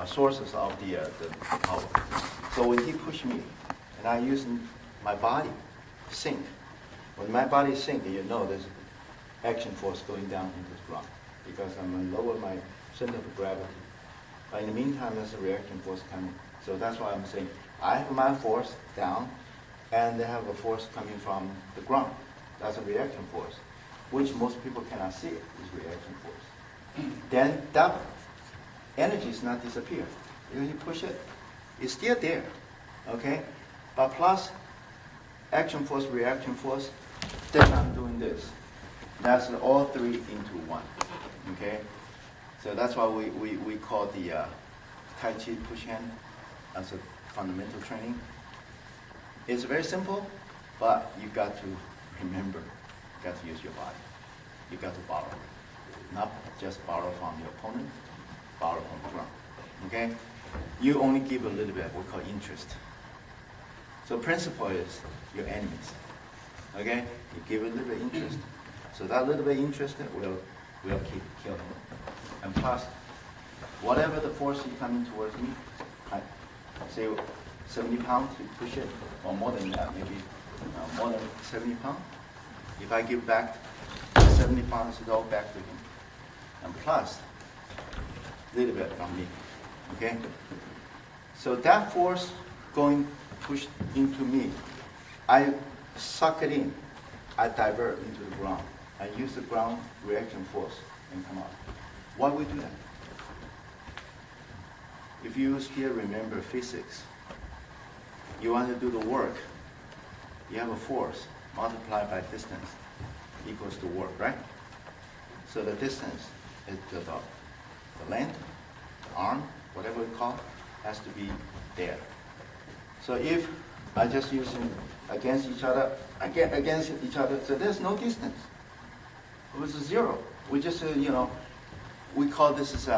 sources of the power. So when he pushed me, and I use my body sink. When my body sink, you know there's action force going down into the ground because I'm going to lower my center of gravity. But in the meantime, there's a reaction force coming. So that's why I'm saying I have my force down, and they have a force coming from the ground. That's a reaction force, which most people cannot see it, is reaction force. Then that energy is not disappear. When you push it, it's still there, okay? But plus action force, reaction force, then I'm doing this. That's all three into one, okay? So that's why we call the Tai Chi push hand as a fundamental training. It's very simple, but you got to remember, you got to use your body. You got to borrow. Not just borrow from your opponent, borrow from the ground, okay? You only give a little bit, we call interest. So principle is your enemies, okay? You give a little bit interest. So that little bit interest will keep killing you. And plus, whatever the force is coming towards me, I say 70 pounds, you push it, or more than that, maybe more than 70 pounds. If I give back 70 pounds, it's all back to him. And plus, a little bit from me, okay? So that force going pushed into me, I suck it in, I divert into the ground. I use the ground reaction force and come out. Why we do that? If you still remember physics, you want to do the work, you have a force multiplied by distance equals to work, right? So the distance is the length, the arm, whatever we call, has to be there. So if I just use them against each other, so there's no distance. It was a zero. We just, we call this is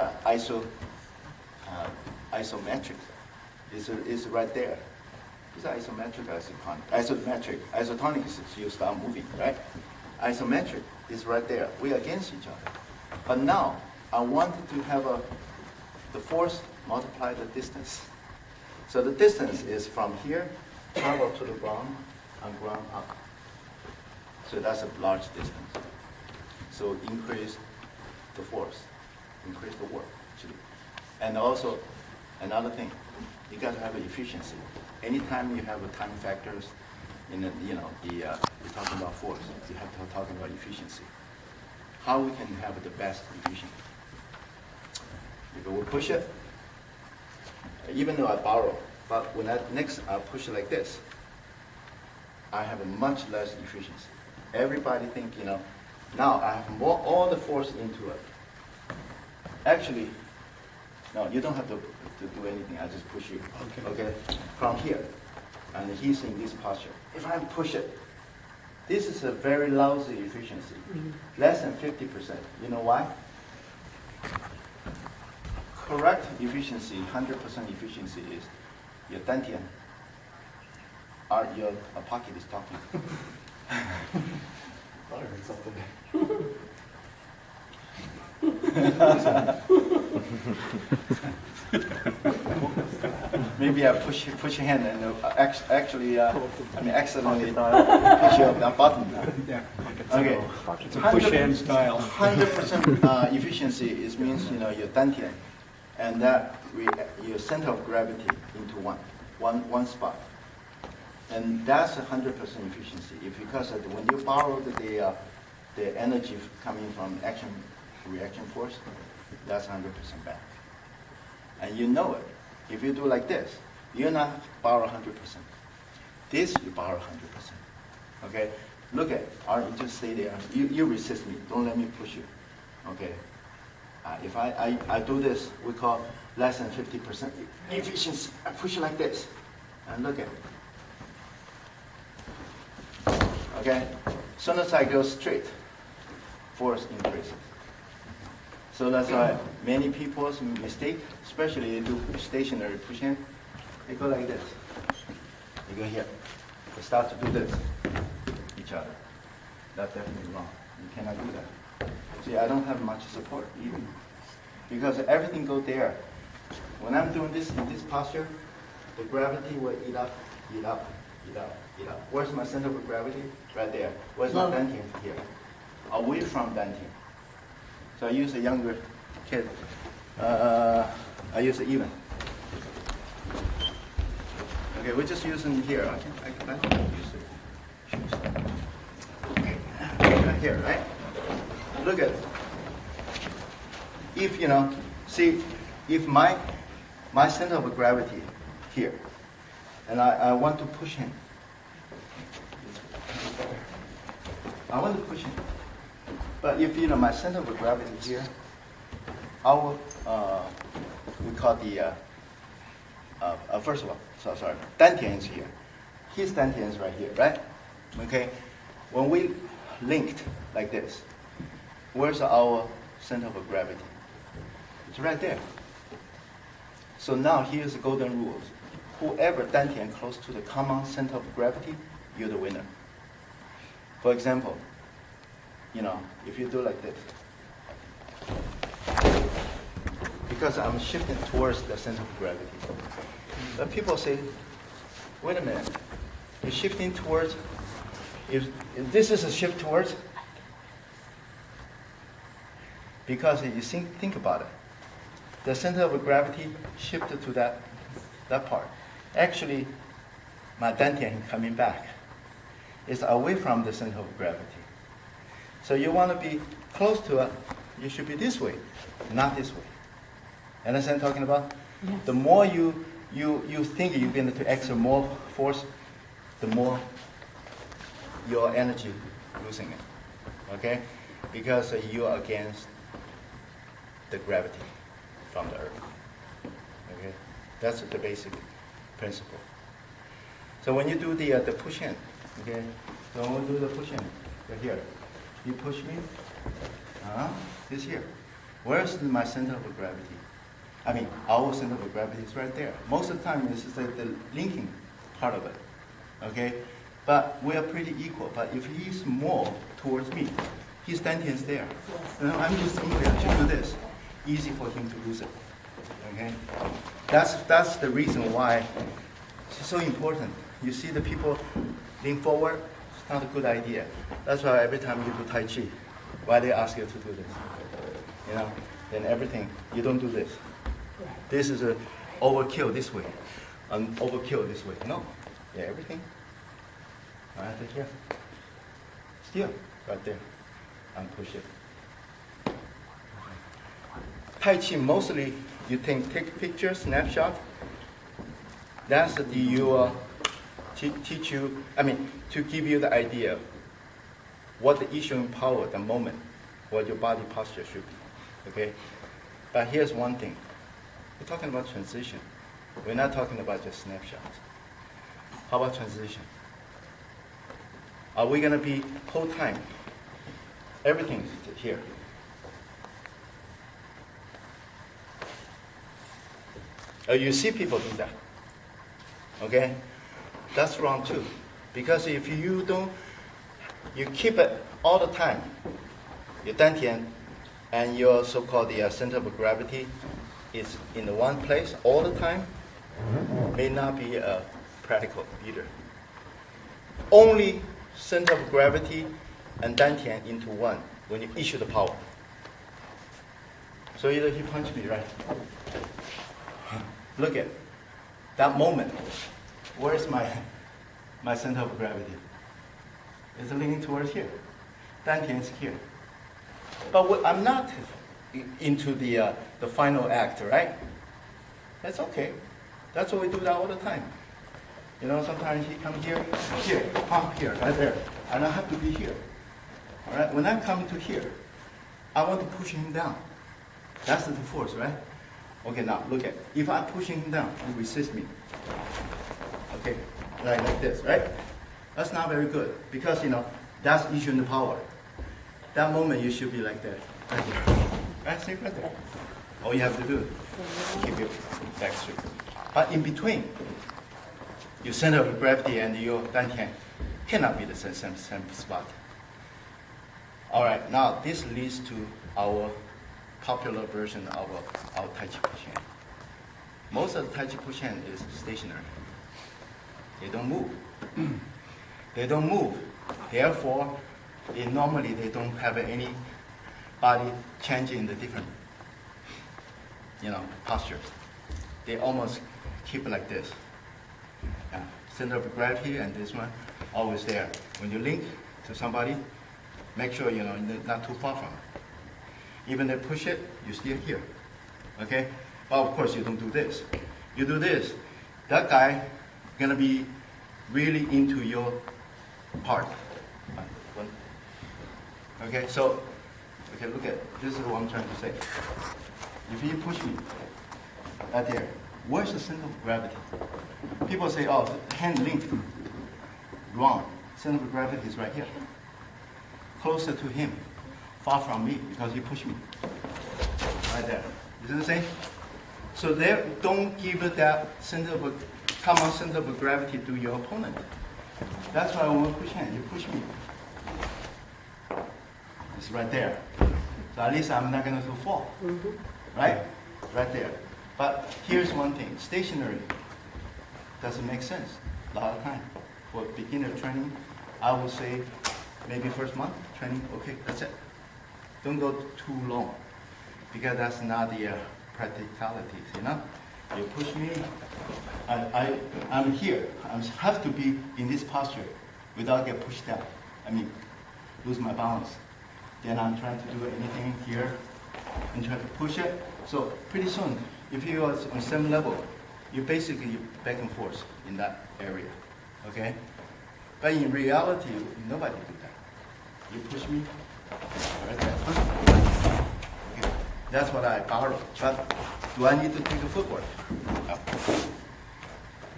isometric. It's right there. It's isometric, isotonic. Isotonic is you start moving, right? Isometric is right there. We're against each other. But now, I wanted to have the force multiply the distance. So the distance is from here, travel to the ground, and ground up. So that's a large distance. So increase the force, increase the work, actually. And also, another thing, you got to have efficiency. Anytime you have time factors, we're talking about force, you have to talk about efficiency. How we can have the best efficiency? Because we push it, even though I borrow, but when I push it like this, I have a much less efficiency. Everybody think, now I have all the force into it. Actually, no, you don't have to do anything. I just push you. Okay. From here, and he's in this posture. If I push it, this is a very lousy efficiency, less than 50%. You know why? Correct efficiency, 100% efficiency is your dantian. Your pocket is talking. I heard something. Maybe I push your hand and accidentally push your button. Yeah. Okay. It's a push hand style. 100% efficiency is means your dantian, and that your center of gravity into one spot, and that's 100% efficiency. Because when you borrow the energy coming from action reaction force, that's 100% back. And you know it. If you do like this, you're not borrow 100%. This, you borrow 100%. Okay? Look at it. All right, you just stay there. You resist me. Don't let me push you. Okay? If I do this, we call less than 50% efficiency. I push it like this. And look at it. Okay? As soon as I go straight, force increases. So that's why many people's mistake, especially they do stationary push-in, they go like this. They go here. They start to do this, each other. That's definitely wrong. You cannot do that. See, I don't have much support even. Because everything goes there. when I'm doing this in this posture, the gravity will eat up, eat up, eat up, eat up. Where's my center of gravity? Right there. Where's my dantian? Here. Away from dantian. So I use a younger kid. I use it even. Okay, we're just using here. I don't use it. Okay, right here, right? Look at it. If, see, if my center of gravity here, and I want to push him. I want to push him. But if, my center of gravity here, our, we call the, first of all, sorry, dantian is here. His dantian is right here, right? Okay? When we linked like this, where's our center of gravity? It's right there. So now here's the golden rules. Whoever dantian close to the common center of gravity, you're the winner. For example, if you do like this, because I'm shifting towards the center of gravity. But people say, wait a minute, you're shifting towards, if this is a shift towards, because you think about it, the center of gravity shifted to that part. Actually, my dantian coming back is away from the center of gravity. So you want to be close to it, you should be this way, not this way. Understand what I'm talking about? Yes. The more you think you're going to exert more force, the more your energy losing it. Okay? Because you're against the gravity from the earth. Okay? That's the basic principle. So when you do the push in, okay? So when we do the push in, right here, you push me, this here. Where's my center of gravity? I mean, our center of gravity is right there. Most of the time, this is the linking part of it, okay? But we are pretty equal. But if he's more towards me, his dantian is there. I'm just simply do this. Easy for him to lose it, okay? That's the reason why it's so important. You see the people lean forward, it's not a good idea. That's why every time you do Tai Chi, why they ask you to do this? Then everything, you don't do this. This is a overkill this way, and overkill this way. No, yeah, everything. Right here. Still, right there, and push it. Tai Chi, mostly you take picture, snapshot. That's teach you, to give you the idea what the issuing power, the moment, what your body posture should be, okay? But here's one thing. We're talking about transition. We're not talking about just snapshots. How about transition? Are we going to be whole time? Everything is here. You see people do that. Okay? That's wrong too. Because if you keep it all the time, your dantian and your so-called the center of gravity is in the one place all the time, may not be practical either. Only center of gravity and dantian into one when you issue the power. So either he punched me, right? Look at that moment. Where's my center of gravity? It's leaning towards here. Dantian is here. But I'm not into the final act, right? That's okay. That's what we do that all the time. Sometimes he comes here, right there. And I have to be here. All right? When I come to here, I want to push him down. That's the force, right? Okay, now look at, if I'm pushing him down, he resists me. Okay, like this, right? That's not very good because, that's issuing the power. That moment you should be like that, right here. Right, see right there. All you have to do is keep your back straight. But in between, your center of gravity and your dantian cannot be the same spot. All right, now this leads to our popular version of our Tai Chi Push-In. Most of the Tai Chi push hand is stationary. They don't move. They don't move. Therefore, normally they don't have any body changing in the different, postures. They almost keep it like this. Yeah. Center of gravity and this one always there. When you link to somebody, make sure you're not too far from it. Even they push it, you still here. Okay? But of course you don't do this. You do this, that guy gonna be really into your part. Okay, so look at this is what I'm trying to say. If you push me right there, where's the center of gravity? People say, oh, the hand linked. Wrong. Center of gravity is right here. Closer to him, far from me, because he pushed me. Right there. You see what I'm saying? So there, don't give it that common center of gravity to your opponent. That's why when we push hand, you push me. It's right there. So at least I'm not going to fall. Right? Right there. But here's one thing. Stationary doesn't make sense a lot of time. For beginner training, I would say maybe first month training, okay, that's it. Don't go too long because that's not the practicalities, You push me, I'm here. I have to be in this posture without get pushed down. Lose my balance. Then I'm trying to do anything here and try to push it. So pretty soon, if you are on same level, you basically back and forth in that area, okay? But in reality, nobody do that. You push me, right there. Okay. That's what I borrow. But do I need to take a footwork? No.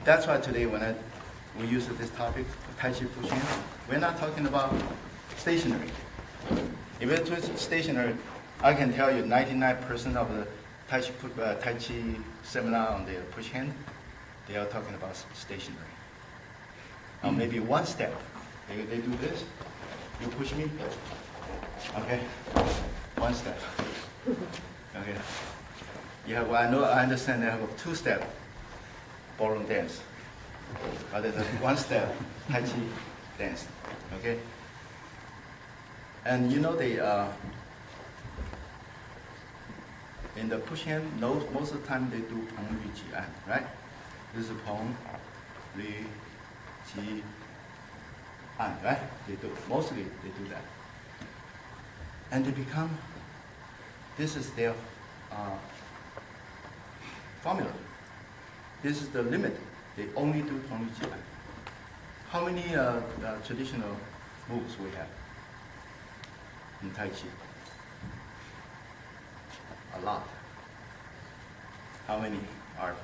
That's why today when we use this topic, Tai Chi pushing, we're not talking about stationary. If it's stationary, I can tell you 99% of the Tai Chi Seminar on the push hand, they are talking about stationary. Now maybe one step, they do this, you push me, okay, one step, okay. Yeah, well I understand they have a two-step ballroom dance, but there's a one-step Tai Chi dance, okay. And they in the push hand, most of the time they do Peng Li Ji An, right? This is Peng Li Ji An, right? Mostly they do that. And they become, this is their formula. This is the limit. They only do Peng Li Ji An. How many traditional moves we have in Tai Chi? A lot. How many are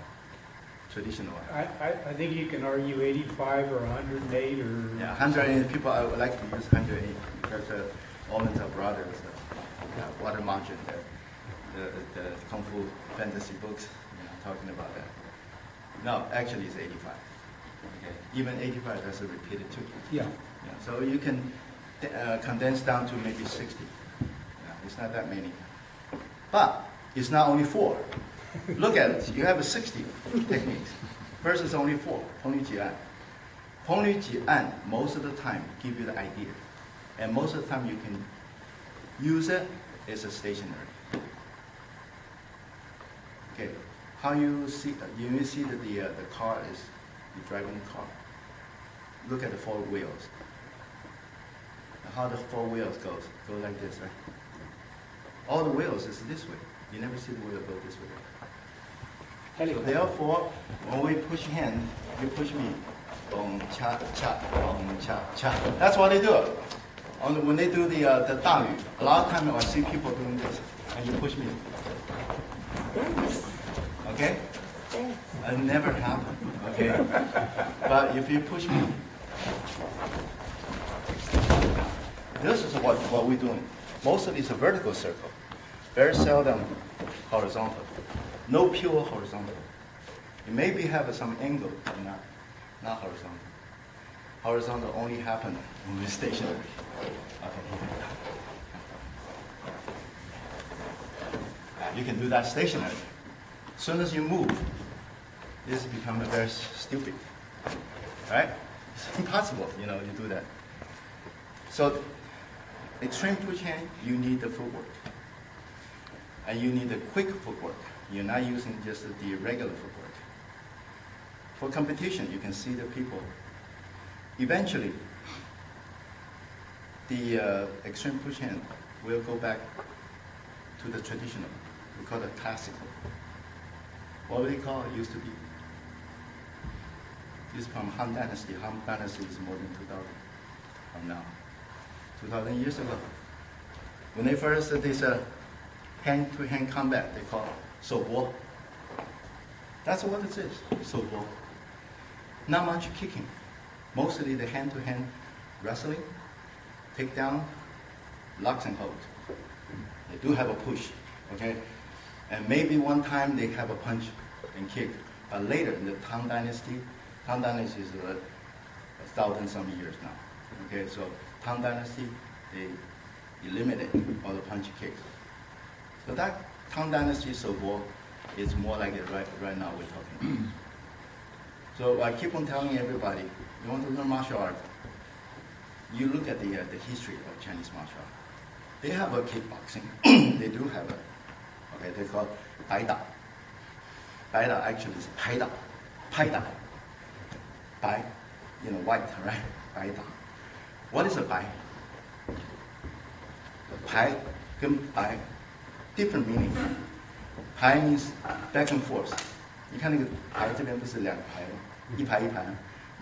traditional? I think you can argue 85 or 108 or... Yeah, 108 people, I would like to use 108 because all mental brothers, Water Margin, the Kung Fu fantasy books, talking about that. No, actually it's 85. Okay. Even 85, that's a repeated too. Yeah. So you can condense down to maybe 60. It's not that many. But it's not only 4. Look at it. You have 60 techniques versus only 4. Peng Li Ji An. Peng Li Ji An, most of the time, give you the idea. And most of the time you can use it as a stationary. Okay. How you see that the car is, you're driving the car. Look at the 4 wheels. How the 4 wheels go like this, right? All the wheels is this way. You never see the wheel go this way. So therefore, when we push hand, you push me. Boom, cha, cha, boom, cha, cha. That's what they do. When they do the Da Yu, a lot of times I see people doing this, and you push me. Okay? It never happened. Okay? But if you push me, this is what we're doing. Most of it is a vertical circle. Very seldom horizontal. No pure horizontal. It maybe have some angle, but not horizontal. Horizontal only happen when we're stationary. Okay. You can do that stationary. As soon as you move, this becomes very stupid, right? It's impossible, you do that. So extreme push hand, you need the footwork. And you need the quick footwork. You're not using just the regular footwork. For competition, you can see the people. Eventually, the extreme push hand will go back to the traditional. We call it classical. What we call it used to be. This is from Han Dynasty. Han Dynasty is more than 2,000 from now. 2,000 years ago. When they first did this hand-to-hand combat, they call it 手搏. That's what it is, 手搏. Not much kicking. Mostly the hand-to-hand wrestling, takedown, locks and holds. They do have a push, okay? And maybe one time they have a punch and kick. But later in the Tang Dynasty is 1,000-some years now. Okay, so Tang Dynasty, they eliminate all the punch kicks. So that Tang Dynasty 手搏 is more like it right now we're talking about. So I keep on telling everybody, you want to learn martial art, you look at the history of Chinese martial art. They have a kickboxing. They do have a, okay, they call it 白打. 白打 actually is 拍打. 拍打. 白, white, right? 白打. What is a 白? 牌跟白 different meaning. 牌 means back and forth. 你看那个牌这边不是两排吗？一排一排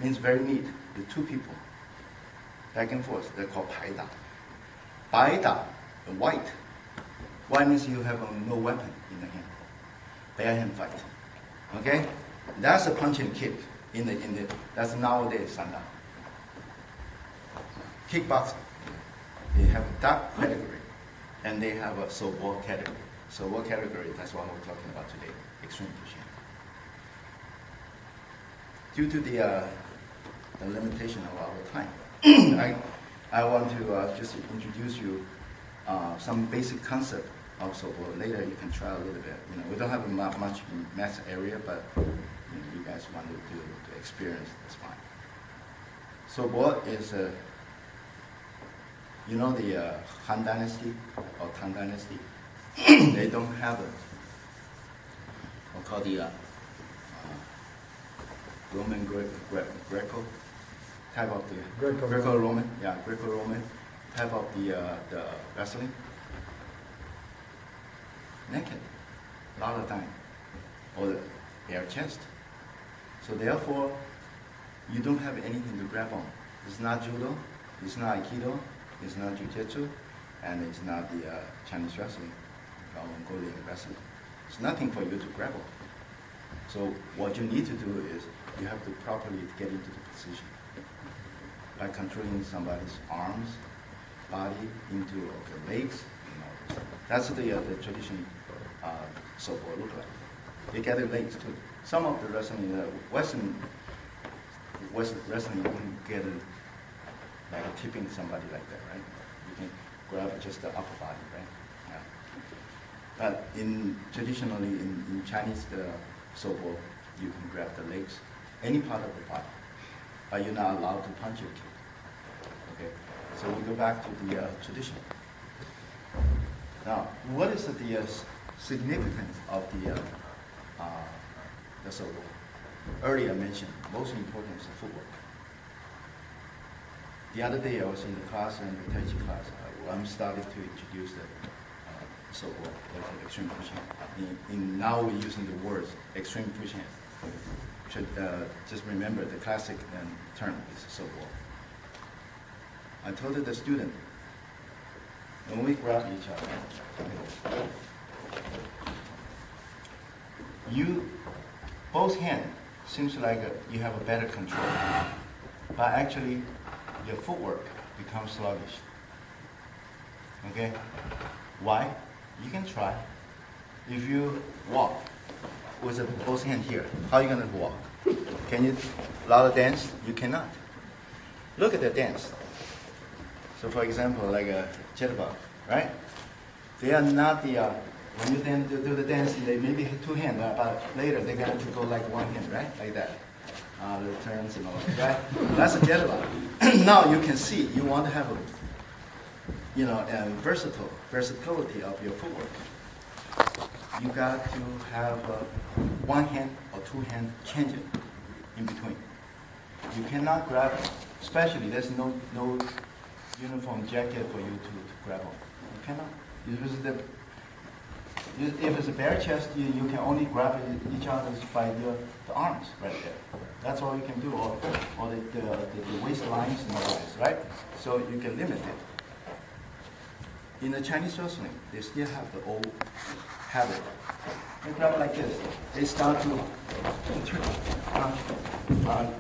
means very neat. The two people back and forth. They're called 牌打. 白打 white. White means you have no weapon in the hand. Bare hand fight. Okay? That's a punch and kick in the that's nowadays Sanda. Kickboxing. They have that category, and they have a 手搏 category. 手搏 category, that's what we're talking about today, extreme pushing. Due to the limitation of our time, I want to just introduce you some basic concept of 手搏. Later you can try a little bit. We don't have much mass area, but you guys want to experience, that's fine. 手搏 is the Han Dynasty or Tang Dynasty, they don't have what's called the Roman Greco type of the Greco-Roman, Greco-Roman type of the wrestling. Naked, a lot of time, or the bare chest. So therefore, you don't have anything to grab on. It's not judo, it's not aikido, it's not jiu-jitsu, and it's not the Chinese wrestling, or Mongolian wrestling. It's nothing for you to grab on. So what you need to do is you have to properly get into the position by controlling somebody's arms, body, into the legs. That's the traditional 手搏 look like. They gather legs too. Some of the wrestling, Western wrestling, you can get like tipping somebody like that, right? You can grab just the upper body, right? Yeah. But traditionally in Chinese 手搏, you can grab the legs, any part of the body, but you're not allowed to punch or kick. Okay. So we go back to the tradition. Now, what is the significance of the 手搏? Earlier I mentioned, most important is the footwork. The other day I was in the class, in the Tai Chi class, I'm starting to introduce the 手搏, the extreme pushing. Now we're using the words extreme pushing. Should just remember the classic term is 手搏. I told the student, when we grab each other, both hands seems like you have a better control, but actually your footwork becomes sluggish. Okay? Why? You can try. If you walk with both hands here, how are you going to walk? Can you allow a dance? You cannot. Look at the dance. So for example, like a jitterbug, right? They are not When you then do the dance, they maybe have two hands, but later they're going to go like one hand, right? Like that. The turns and all that, right? That's a jet lag. Now you can see, you want to have a, versatility of your footwork. You got to have one hand or two hand changing in between. You cannot grab, especially there's no uniform jacket for you to grab on. You cannot. If it's a bare chest, you can only grab each other by the arms right there. That's all you can do, or the waistlines and all that, right? So you can limit it. In the Chinese wrestling, they still have the old habit. They grab like this. They start to turn.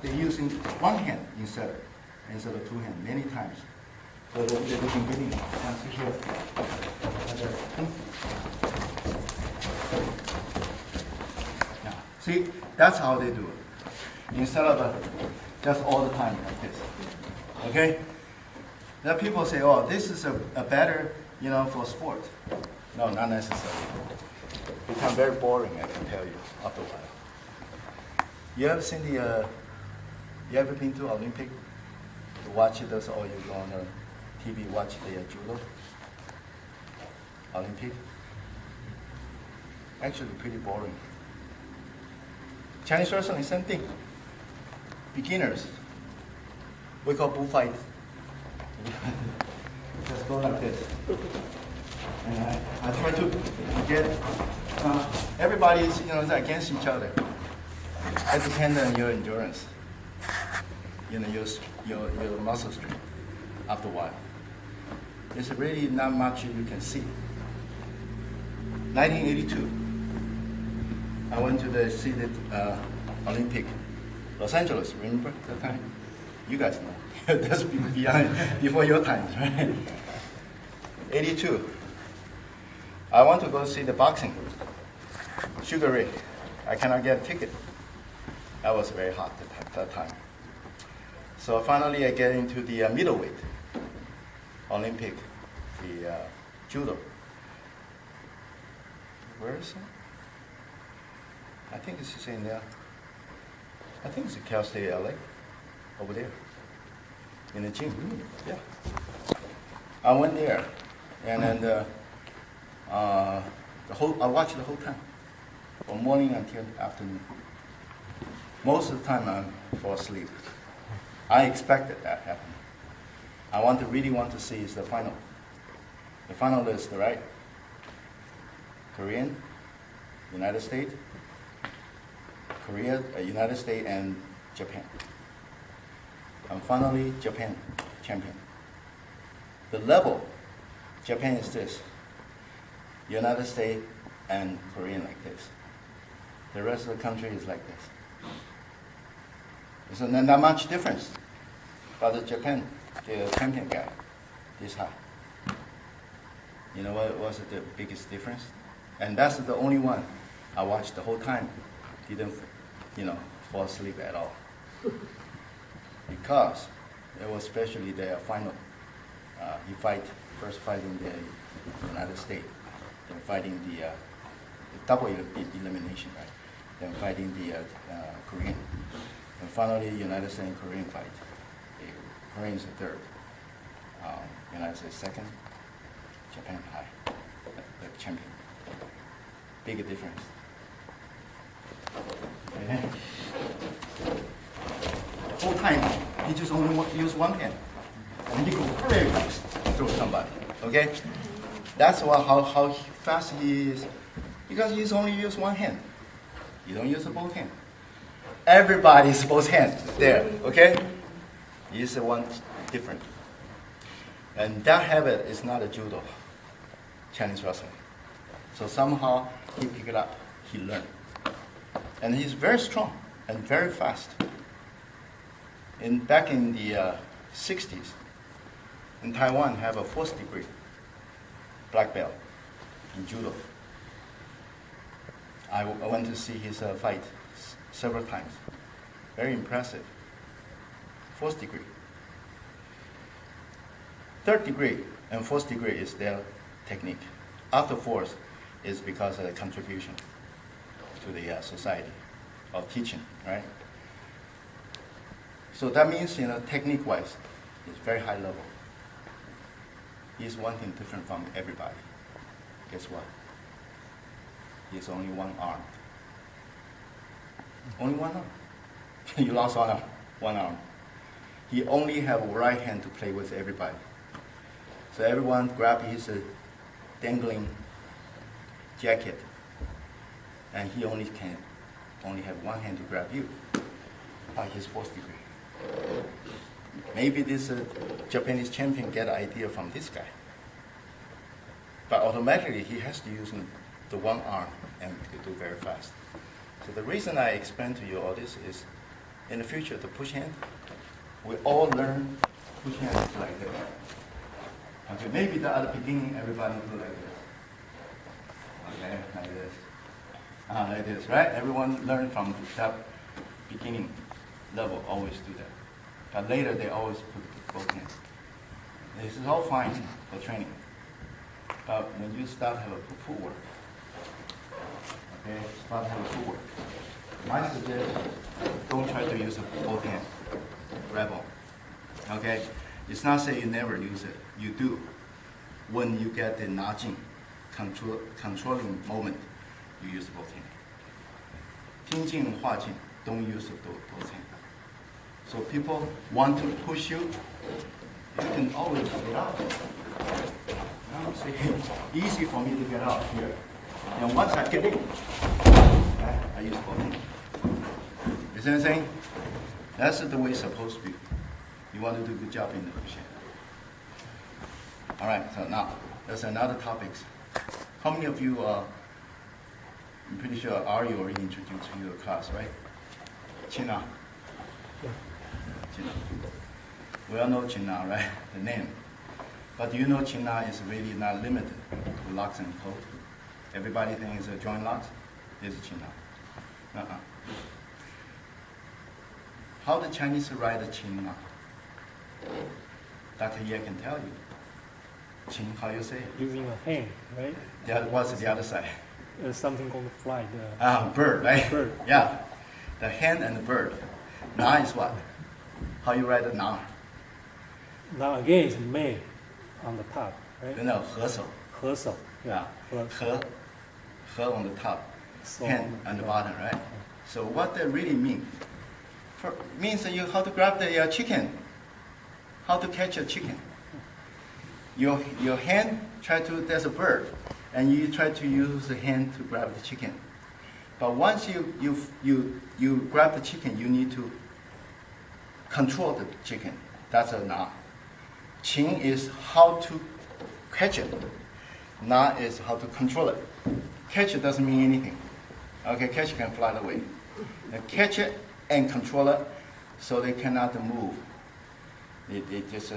They're using one hand instead of two hands many times. So they're beginning. Here. Now, see, that's how they do it. Instead of just all the time like this. Okay? Now people say, oh, this is a better, for sport. No, not necessarily. It becomes very boring, I can tell you, after a while. You ever seen you ever been to Olympic? To watch those, or you go on TV, watch the judo? Olympic? Actually pretty boring. Chinese wrestling, same thing. Beginners. We call bullfight. Just go like this. And I try to get, everybody's, against each other. It depends on your endurance. Your muscle strength after a while. There's really not much you can see. 1982, I went to see the Olympic, Los Angeles, remember that time? You guys know. That's before your times, right? 82. I want to go see the boxing. Sugar Ray. I cannot get a ticket. That was very hot at that time. So finally I get into the middleweight Olympic, the judo. Where is it? I think it's in there. I think it's in Cal State LA, over there, in the gym. Yeah. I went there, and then I watched the whole time, from morning until afternoon. Most of the time I fall asleep. I expected that happen. I really want to see is the final. The finalists, right? Korean, United States, Korea, United States, and Japan. And finally, Japan, champion. The level, Japan is this. United States and Korean like this. The rest of the country is like this. There's not much difference. But the Japan, the champion guy, this high. You know what was the biggest difference? And that's the only one I watched the whole time. Didn't, fall asleep at all. Because it was especially the final. He first fighting the United States, then fighting the double elimination, right? Then fighting the Korean. And finally, United States and Korean fight. The Koreans are third. United States second. Japan high. The champion. Big difference. Okay. The whole time, he just only use one hand. And he goes very fast through somebody. Okay? That's how fast he is. Because he's only use one hand. You don't use both hands. Everybody's both hands there. Okay? He's the one different. And that habit is not a judo, Chinese wrestling. So somehow he picked it up. He learned. And he's very strong and very fast. Back in the 60s, in Taiwan, have a 4th degree black belt in judo. I went to see his fight several times. Very impressive. 4th degree. 3rd degree and 4th degree is their technique. After 4th, is because of the contribution to the society of teaching, right? So that means, technique-wise, it's very high level. He's one thing different from everybody. Guess what? He's only one arm. Only one arm. You lost one arm. He only have right hand to play with everybody. So everyone grab his dangling jacket, and he only have one hand to grab you by his fourth degree. Maybe this Japanese champion get an idea from this guy, but automatically he has to use the one arm and to do very fast. So the reason I explain to you all this is, in the future, the push hand, we all learn push hand like this. Okay, maybe at the beginning everybody do like this. Okay, like this. Like this, right? Everyone learn from that beginning level, always do that. But later they always put both hands. This is all fine for training. But when you start have a footwork, okay, start have a footwork. My suggestion, don't try to use both hands. Grab on. Okay? It's not saying you never use it. You do. When you get the nudging, controlling moment, you use both hands. 听进画进, don't use both hands. So people want to push you, you can always get out. Now, see, easy for me to get out here. And once I get in, I use both hands. You see what I'm saying? That's the way it's supposed to be. You want to do a good job in the push hand. All right, so now, there's another topic. How many of you I'm pretty sure Ari already introduced you to your class, right? China. China. We all know China, right? The name. But do you know China is really not limited to locks and codes? Everybody thinks it's a joint locks. This is China. How the Chinese write the China? Dr. Ye can tell you. Qin, how you say it? Using a hand, right? What's the other side? Something called fly. Bird, right? Bird. Yeah. The hen and the bird. Na is what? How you write the na? Now again is mei on the top, right? No, 合手. 合手. Yeah. 合 on the top. So Hen on the bottom, right? So what that really mean? Means that you how to grab the chicken. How to catch a chicken. Your hand there's a bird, and you try to use the hand to grab the chicken. But once you grab the chicken, you need to control the chicken. That's a na. Qin is how to catch it. Na is how to control it. Catch it doesn't mean anything. Okay, catch can fly away. Now catch it and control it, so they cannot move. It just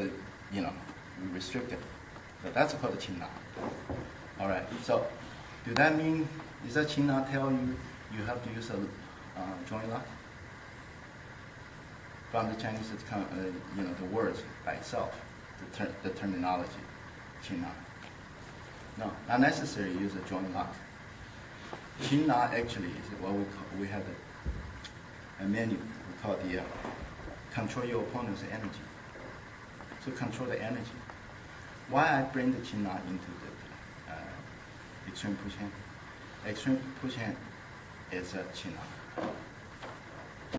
restricted. So that's called Qin Na. All right. So, does that mean Qin Na tell you have to use a joint lock? From the Chinese, it's the words by itself, the terminology, Qin Na. No, not necessary. Use a joint lock. Qin Na actually is what we have a menu. We call the control your opponent's energy. So control the energy. Why I bring the Qin Na into the extreme push hand? Extreme push hand is a Qin Na.